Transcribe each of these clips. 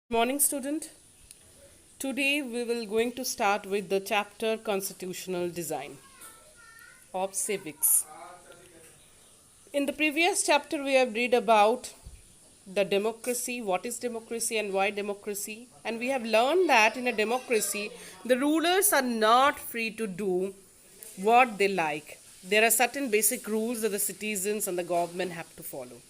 Morning, student. Today we will going to start with the chapter Constitutional Design of Civics. In the previous chapter we have read about the democracy, what is democracy and why democracy, and we have learned that in a democracy the rulers are not free to do what they like. There are certain basic rules that the citizens and the government have to follow.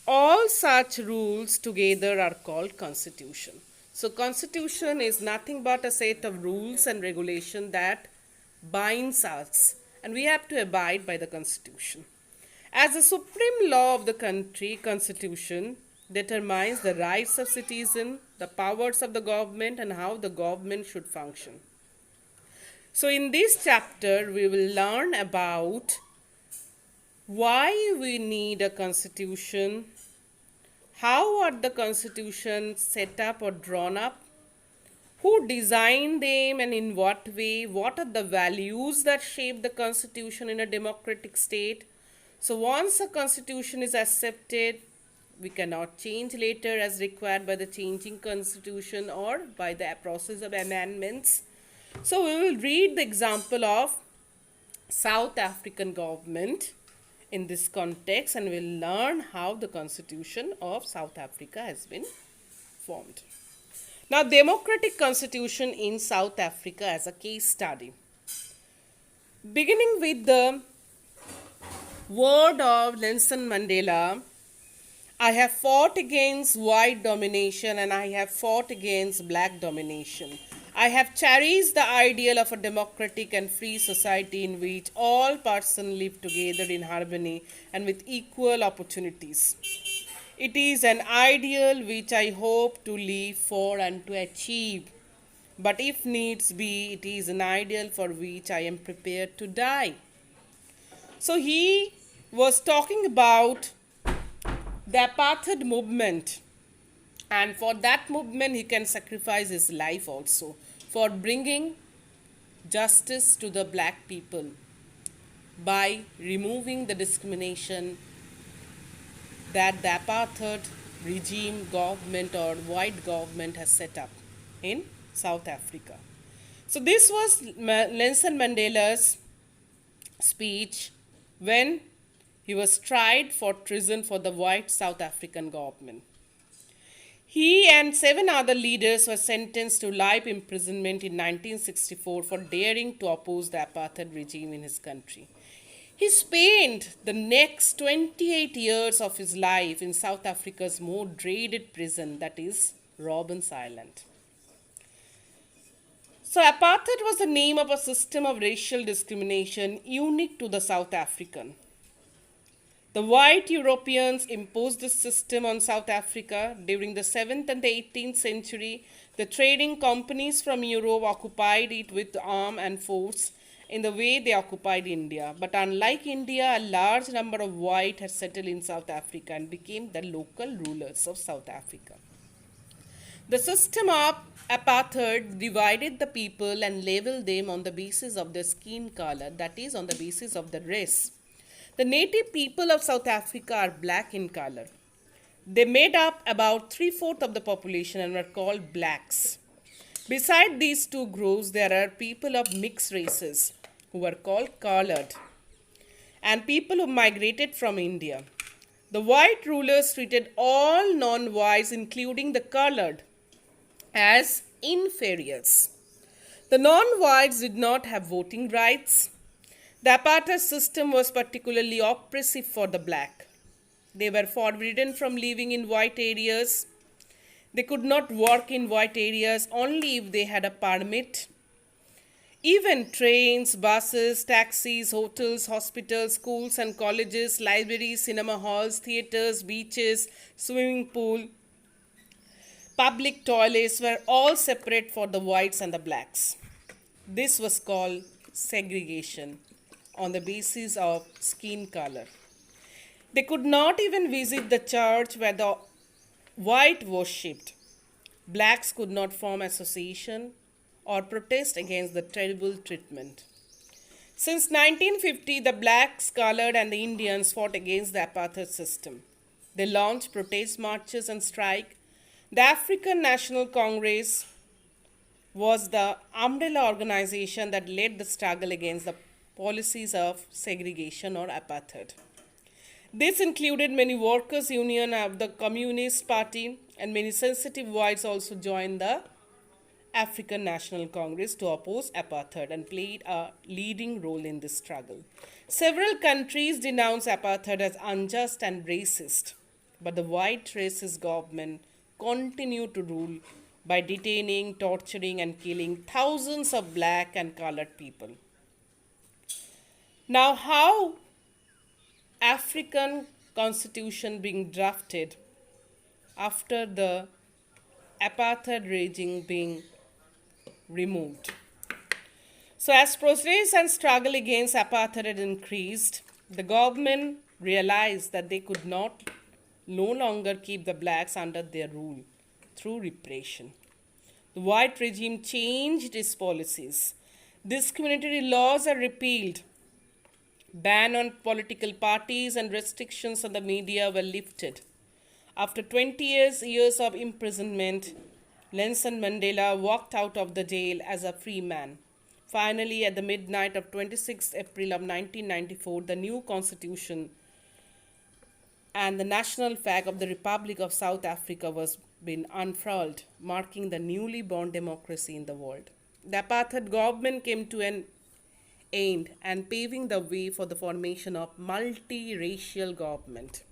All such rules together are called constitution. So constitution is nothing but a set of rules and regulation that binds us, and we have to abide by the constitution. As the supreme law of the country, constitution determines the rights of citizen, the powers of the government, and how the government should function. So in this chapter we will learn about why we need a constitution, how are the constitution set up or drawn up, who designed them and in what way, what are the values that shape the constitution in a democratic state. So once a constitution is accepted, we cannot change later as required by the changing constitution or by the process of amendments. So we will read the example of South African government in this context, and we'll learn how the constitution of South Africa has been formed. Now, democratic constitution in South Africa as a case study. Beginning with the word of Nelson Mandela, I have fought against white domination and I have fought against black domination. I have cherished the ideal of a democratic and free society in which all persons live together in harmony and with equal opportunities. It is an ideal which I hope to live for and to achieve. But if needs be, it is an ideal for which I am prepared to die. So he was talking about the apartheid movement, and for that movement he can sacrifice his life also for bringing justice to the black people by removing the discrimination that the apartheid regime government or white government has set up in South Africa. So this was Nelson Mandela's speech when he was tried for treason for the white South African government. He and 7 other leaders were sentenced to life imprisonment in 1964 for daring to oppose the apartheid regime in his country. He spent the next 28 years of his life in South Africa's more dreaded prison, that is Robben Island. So apartheid was the name of a system of racial discrimination unique to the South African. The white Europeans imposed this system on South Africa. During the 7th and the 18th century, the trading companies from Europe occupied it with arm and force in the way they occupied India. But unlike India, a large number of white had settled in South Africa and became the local rulers of South Africa. The system of apartheid divided the people and labeled them on the basis of their skin color, that is, on the basis of the race. The native people of South Africa are black in color. They made up about 3/4 of the population and were called blacks. Beside these two groups, there are people of mixed races who were called colored and people who migrated from India. The white rulers treated all non-whites, including the colored, as inferiors. The non-whites did not have voting rights. The apartheid system was particularly oppressive for the black. They were forbidden from living in white areas. They could not work in white areas only if they had a permit. Even trains, buses, taxis, hotels, hospitals, schools and colleges, libraries, cinema halls, theaters, beaches, swimming pool, public toilets were all separate for the whites and the blacks. This was called segregation on the basis of skin color. They could not even visit the church where the white worshipped. Blacks could not form association or protest against the terrible treatment. Since 1950, the blacks, colored, and the Indians fought against the apartheid system. They launched protest marches and strike. The African National Congress was the umbrella organization that led the struggle against the policies of segregation or apartheid. This included many workers' union of the Communist Party, and many sensitive whites also joined the African National Congress to oppose apartheid and played a leading role in this struggle. Several countries denounced apartheid as unjust and racist, but the white racist government continued to rule by detaining, torturing, and killing thousands of black and colored people. Now, how African constitution being drafted after the apartheid regime being removed. So, as protests and struggle against apartheid had increased, the government realized that they could no longer keep the blacks under their rule through repression. The white regime changed its policies. Discriminatory laws are repealed. Ban on political parties and restrictions on the media were lifted. After 20 years of imprisonment, Nelson Mandela walked out of the jail as a free man. Finally, at the midnight of 26 April of 1994, the new constitution and the national flag of the Republic of South Africa was been unfurled, marking the newly born democracy in the world. The apartheid government came to an end and paving the way for the formation of multiracial government.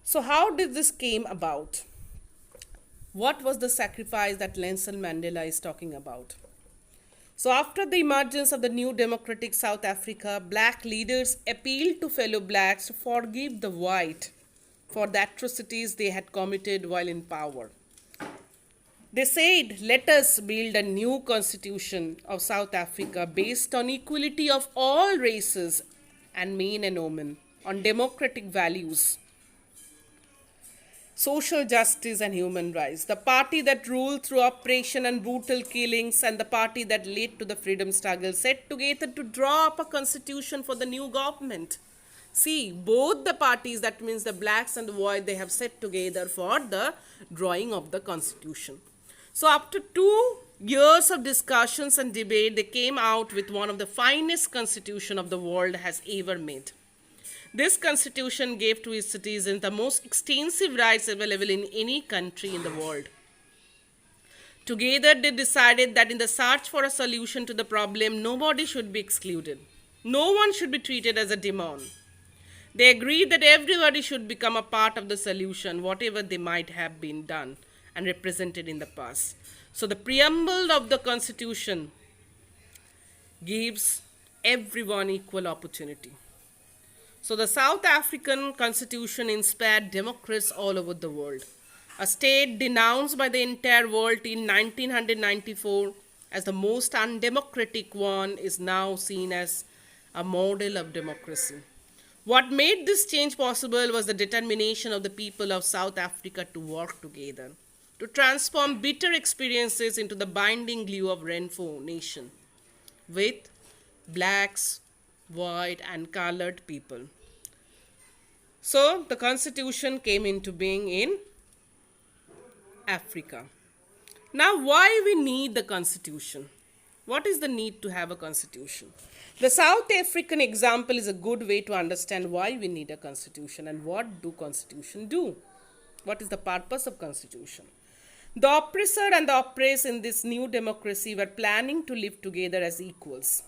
So how did this came about? What was the sacrifice that Nelson Mandela is talking about? So after the emergence of the new democratic South Africa, black leaders appealed to fellow blacks to forgive the white for the atrocities they had committed while in power. They said, let us build a new constitution of South Africa based on equality of all races and men and women, on democratic values, social justice and human rights. The party that ruled through oppression and brutal killings and the party that led to the freedom struggle sat together to draw up a constitution for the new government. See, both the parties, that means the blacks and the white, they have sat together for the drawing of the constitution. So after 2 years of discussions and debate, they came out with one of the finest constitution of the world has ever made. This constitution gave to its citizens the most extensive rights available in any country in the world. Together, they decided that in the search for a solution to the problem, nobody should be excluded. No one should be treated as a demon. They agreed that everybody should become a part of the solution, whatever they might have been done and represented in the past. So the preamble of the Constitution gives everyone equal opportunity. So the South African Constitution inspired democrats all over the world. A state denounced by the entire world in 1994 as the most undemocratic one is now seen as a model of democracy. What made this change possible was the determination of the people of South Africa to work together, to transform bitter experiences into the binding glue of Renfrew nation, with blacks, white, and colored people. So the constitution came into being in Africa. Now, why we need the constitution? What is the need to have a constitution? The South African example is a good way to understand why we need a constitution and what do constitution do. What is the purpose of constitution? The oppressor and the oppressed in this new democracy were planning to live together as equals.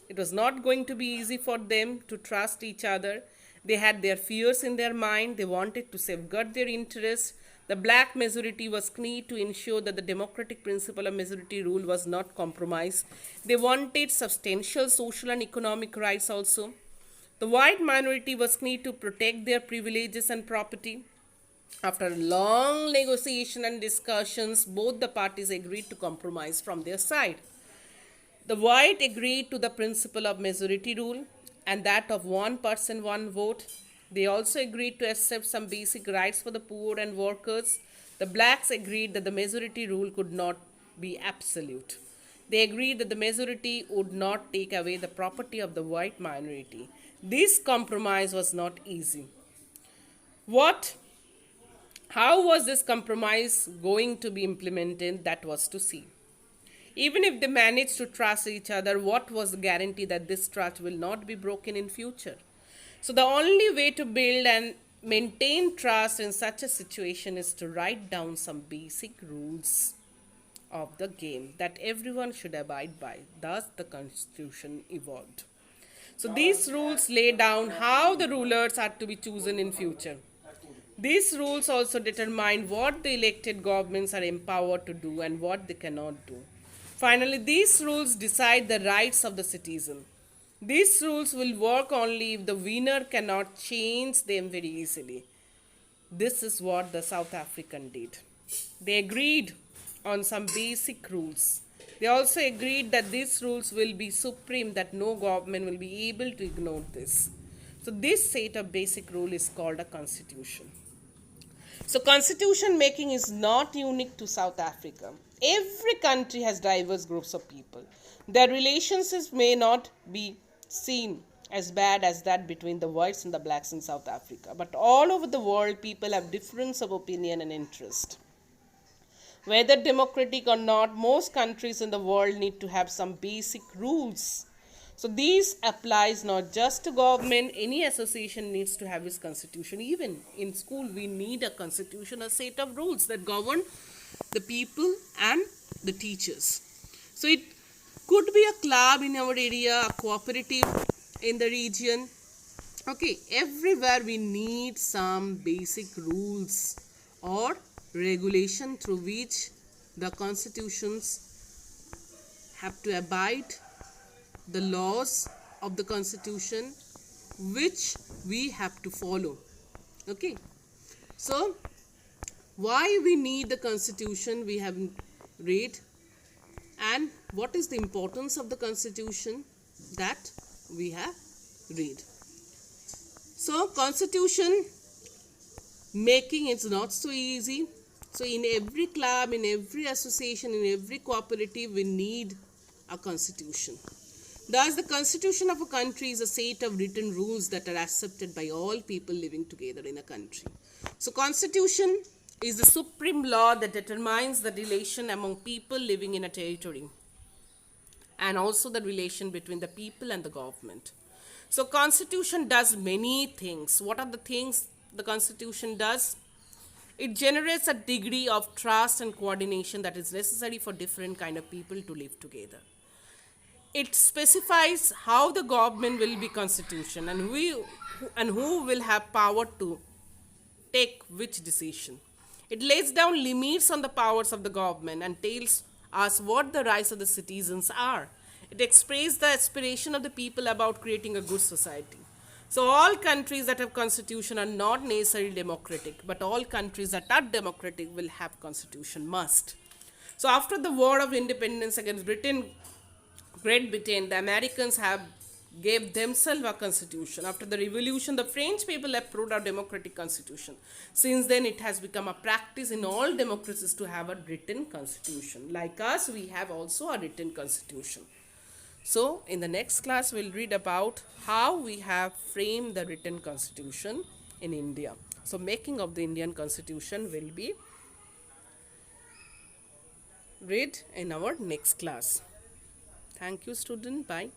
It was not going to be easy for them to trust each other. They had their fears in their mind. They wanted to safeguard their interests. The black majority was keen to ensure that the democratic principle of majority rule was not compromised. They wanted substantial social and economic rights also. The white minority was keen to protect their privileges and property. After long negotiation and discussions, both the parties agreed to compromise from their side. The white agreed to the principle of majority rule and that of one person, one vote. They also agreed to accept some basic rights for the poor and workers. The blacks agreed that the majority rule could not be absolute. They agreed that the majority would not take away the property of the white minority. This compromise was not easy. What How was this compromise going to be implemented? That was to see. Even if they managed to trust each other, what was the guarantee that this trust will not be broken in future? So the only way to build and maintain trust in such a situation is to write down some basic rules of the game that everyone should abide by. Thus the constitution evolved. So these rules lay down how the rulers are to be chosen in future. These rules also determine what the elected governments are empowered to do and what they cannot do. Finally, these rules decide the rights of the citizen. These rules will work only if the winner cannot change them very easily. This is what the South African did. They agreed on some basic rules. They also agreed that these rules will be supreme, that no government will be able to ignore this. So this set of basic rule is called a constitution. So constitution making is not unique to South Africa. Every country has diverse groups of people. Their relationships may not be seen as bad as that between the whites and the blacks in South Africa. But all over the world, people have difference of opinion and interest. Whether democratic or not, most countries in the world need to have some basic rules. So these applies not just to government. Any association needs to have its constitution. Even in school, we need a constitution, a set of rules that govern the people and the teachers. So it could be a club in our area, a cooperative in the region. Okay, everywhere we need some basic rules or regulation through which the constitutions have to abide the laws of the constitution which we have to follow. Okay, so why we need the constitution we have read, and what is the importance of the constitution that we have read. So constitution making is not so easy. So in every club, in every association, in every cooperative, we need a constitution. Thus, the constitution of a country is a set of written rules that are accepted by all people living together in a country. So constitution is the supreme law that determines the relation among people living in a territory and also the relation between the people and the government. So constitution does many things. What are the things the constitution does? It generates a degree of trust and coordination that is necessary for different kind of people to live together. It specifies how the government will be constitution and who will have power to take which decision. It lays down limits on the powers of the government and tells us what the rights of the citizens are. It expresses the aspiration of the people about creating a good society. So all countries that have constitution are not necessarily democratic, but all countries that are democratic will have constitution, must. So after the War of Independence against Great Britain, the Americans have gave themselves a constitution. After the revolution, the French people approved a democratic constitution. Since then, it has become a practice in all democracies to have a written constitution. Like us, we have also a written constitution. So, in the next class, we'll read about how we have framed the written constitution in India. So, making of the Indian constitution will be read in our next class. Thank you, student. Bye.